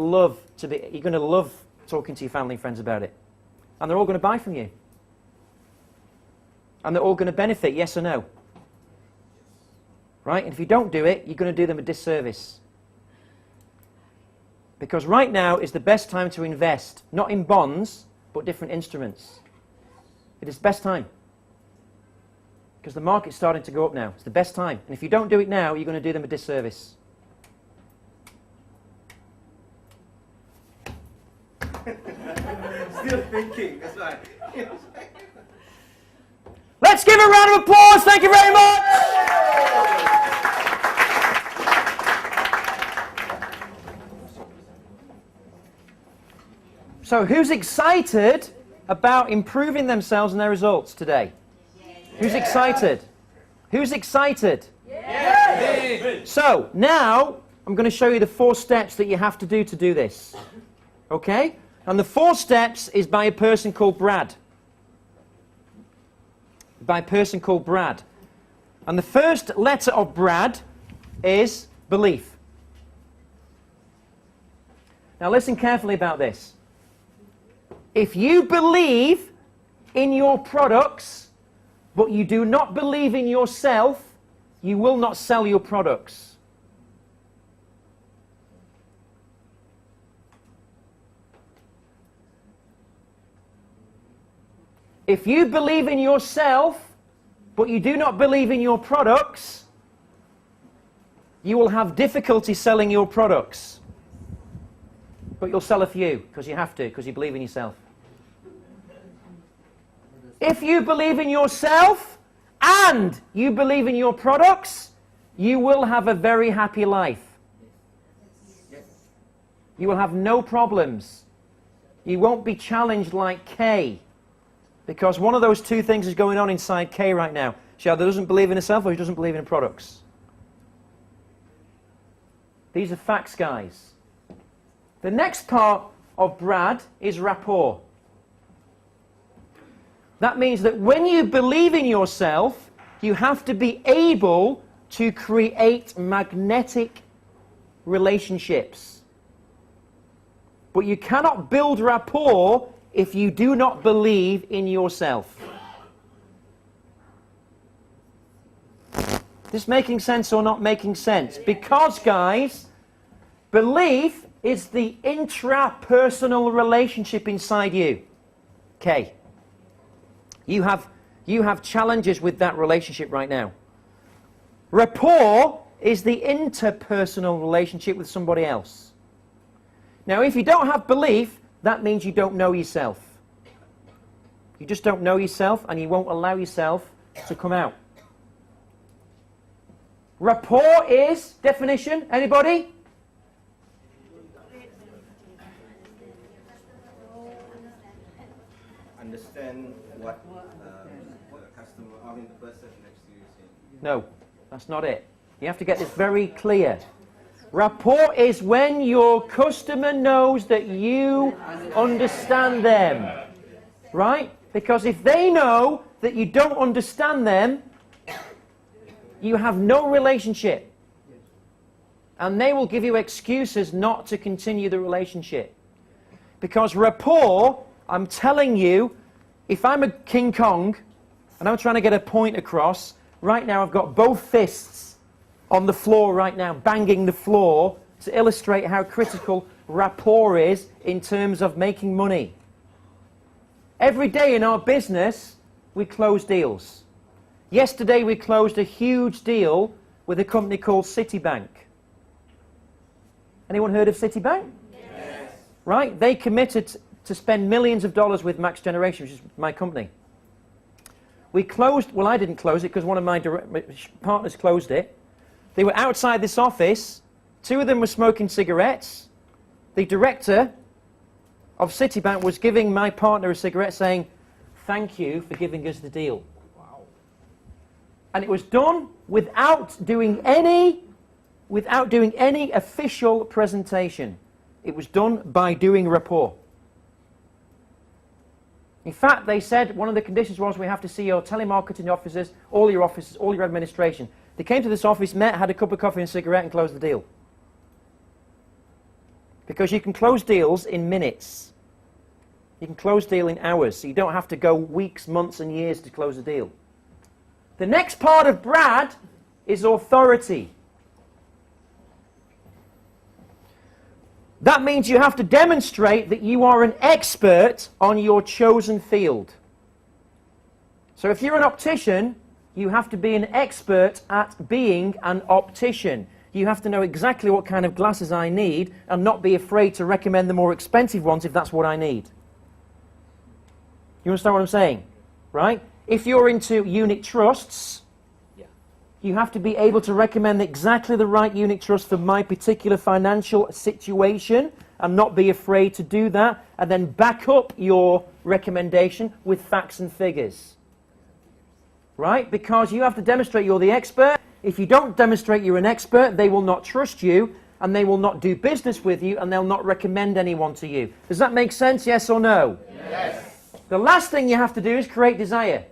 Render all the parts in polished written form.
you're going to love talking to your family and friends about it. And they're all going to buy from you. And they're all going to benefit, yes or no? Right? And if you don't do it, you're going to do them a disservice. Because right now is the best time to invest, not in bonds, but different instruments. It is the best time. Because the market's starting to go up now. It's the best time. And if you don't do it now, you're going to do them a disservice. Still thinking, that's right. Let's give a round of applause. Thank you very much. So who's excited about improving themselves and their results today? Who's excited? Who's excited? Yes. So now I'm going to show you the 4 steps that you have to do this. Okay? And the 4 steps is by a person called Brad. By a person called Brad. And the first letter of Brad is belief. Now listen carefully about this. If you believe in your products, but you do not believe in yourself, you will not sell your products. If you believe in yourself, but you do not believe in your products, you will have difficulty selling your products. But you'll sell a few, because you have to, because you believe in yourself. If you believe in yourself and you believe in your products, you will have a very happy life. You will have no problems. You won't be challenged like Kay, because one of those 2 things is going on inside Kay right now. She either doesn't believe in herself or she doesn't believe in products. These are facts, guys. The next part of Brad is rapport. That means that when you believe in yourself, you have to be able to create magnetic relationships. But you cannot build rapport if you do not believe in yourself. This making sense or not making sense? Because, guys, belief is the intrapersonal relationship inside you. Okay. You have challenges with that relationship right now. Rapport is the interpersonal relationship with somebody else. Now, if you don't have belief, that means you don't know yourself. You just don't know yourself, and you won't allow yourself to come out. Rapport is, definition, anybody? Understand what the customer, the person next to you is saying. No, that's not it. You have to get this very clear. Rapport is when your customer knows that you understand them. Right? Because if they know that you don't understand them, you have no relationship. And they will give you excuses not to continue the relationship. Because rapport, I'm telling you, if I'm a King Kong and I'm trying to get a point across, right now I've got both fists on the floor right now, banging the floor to illustrate how critical rapport is in terms of making money. Every day in our business, we close deals. Yesterday we closed a huge deal with a company called Citibank. Anyone heard of Citibank? Yes. Right? They committed to spend millions of dollars with Max Generation, which is my company. We closed, well, I didn't close it because one of my partners closed it. They were outside this office. 2 of them were smoking cigarettes. The director of Citibank was giving my partner a cigarette saying, "Thank you for giving us the deal." Wow. And it was done without doing any official presentation. It was done by doing rapport. In fact, they said one of the conditions was we have to see your telemarketing offices, all your administration. They came to this office, met, had a cup of coffee and a cigarette and closed the deal. Because you can close deals in minutes. You can close deal in hours, so you don't have to go weeks, months and years to close a deal. The next part of Brad is authority. That means you have to demonstrate that you are an expert on your chosen field. So if you're an optician, you have to be an expert at being an optician. You have to know exactly what kind of glasses I need and not be afraid to recommend the more expensive ones if that's what I need. You understand what I'm saying? Right? If you're into unit trusts, you have to be able to recommend exactly the right unit trust for my particular financial situation and not be afraid to do that, and then back up your recommendation with facts and figures. Right? Because you have to demonstrate you're the expert. If you don't demonstrate you're an expert, they will not trust you, and they will not do business with you, and they'll not recommend anyone to you. Does that make sense, yes or no? Yes. The last thing you have to do is create desire.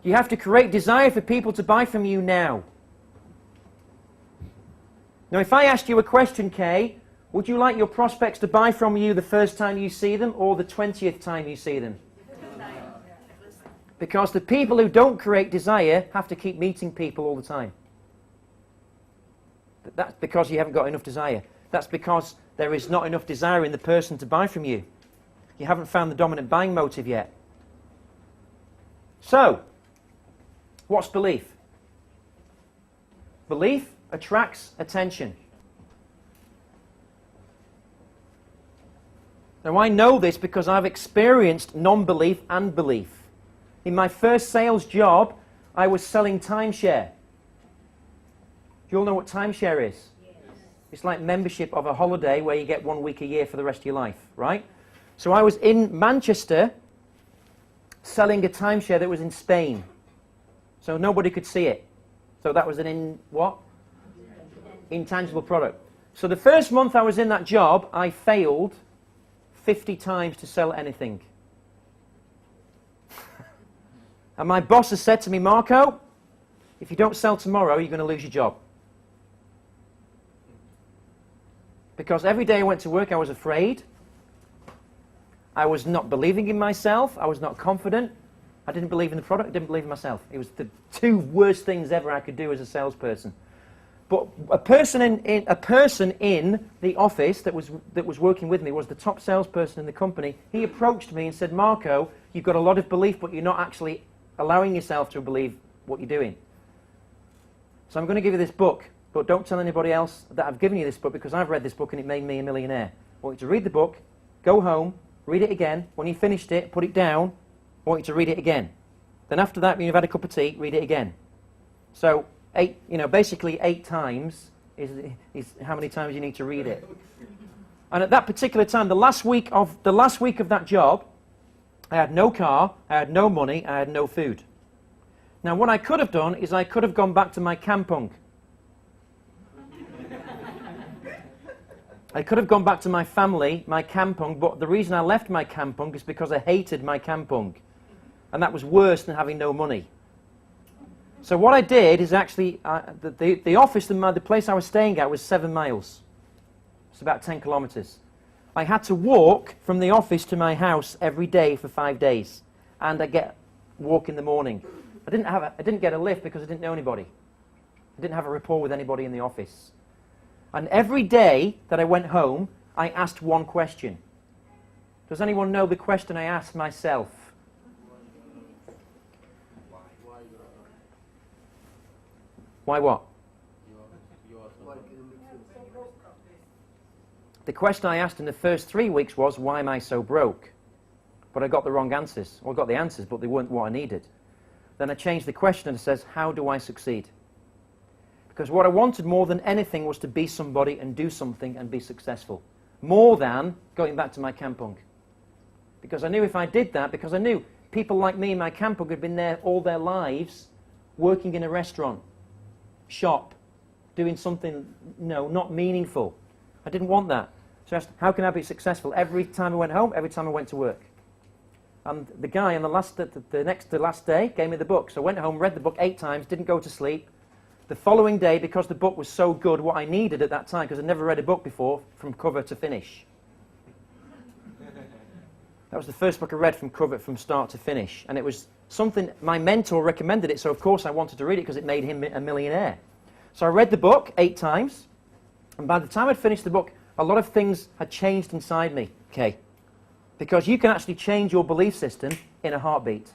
You have to create desire for people to buy from you now. Now, if I asked you a question, Kay, would you like your prospects to buy from you the first time you see them or the 20th time you see them? Because the people who don't create desire have to keep meeting people all the time. That's because you haven't got enough desire. That's because there is not enough desire in the person to buy from you. You haven't found the dominant buying motive yet. So, what's belief? Belief attracts attention. Now, I know this because I've experienced non-belief and belief. In my first sales job, I was selling timeshare. Do you all know what timeshare is? Yes. It's like membership of a holiday where you get 1 week a year for the rest of your life, right? So I was in Manchester selling a timeshare that was in Spain. So nobody could see it. So that was an intangible product. So the first month I was in that job, I failed 50 times to sell anything. And my boss has said to me, Marco, if you don't sell tomorrow, you're going to lose your job. Because every day I went to work, I was afraid. I was not believing in myself. I was not confident. I didn't believe in the product. I didn't believe in myself. It was the two worst things ever I could do as a salesperson. But a person in the office that was working with me was the top salesperson in the company. He approached me and said, Marco, you've got a lot of belief, but you're not actually allowing yourself to believe what you're doing. So I'm going to give you this book, but don't tell anybody else that I've given you this book because I've read this book and it made me a millionaire. I want you to read the book, go home, read it again. When you finished it, put it down. I want you to read it again. Then after that, when you've had a cup of tea, read it again. So basically 8 times is how many times you need to read it. And at that particular time, the last week of that job, I had no car, I had no money, I had no food. Now what I could have done is I could have gone back to my kampung. I could have gone back to my family, my kampung, but the reason I left my kampung is because I hated my kampung. And that was worse than having no money. So what I did is actually, the office, the place I was staying at was 7 miles. It's about 10 kilometers. I had to walk from the office to my house every day for 5 days. And I walk in the morning. I didn't get a lift because I didn't know anybody. I didn't have a rapport with anybody in the office. And every day that I went home, I asked one question. Does anyone know the question I asked myself? Why what? The question I asked in the first 3 weeks was, why am I so broke? But I got the wrong answers. Well, I got the answers, but they weren't what I needed. Then I changed the question and it says, how do I succeed? Because what I wanted more than anything was to be somebody and do something and be successful. More than going back to my kampung. Because I knew if I did that, because I knew people like me in my kampung had been there all their lives, working in a restaurant, shop, doing something, not meaningful. I didn't want that. So I asked, how can I be successful? Every time I went home, every time I went to work. And the guy on the last day gave me the book. So I went home, read the book 8 times, didn't go to sleep. The following day, because the book was so good, what I needed at that time, because I'd never read a book before, from cover to finish. That was the first book I read from start to finish. And it was something, my mentor recommended it, so of course I wanted to read it because it made him a millionaire. So I read the book 8 times, and by the time I'd finished the book, a lot of things had changed inside me, okay? Because you can actually change your belief system in a heartbeat.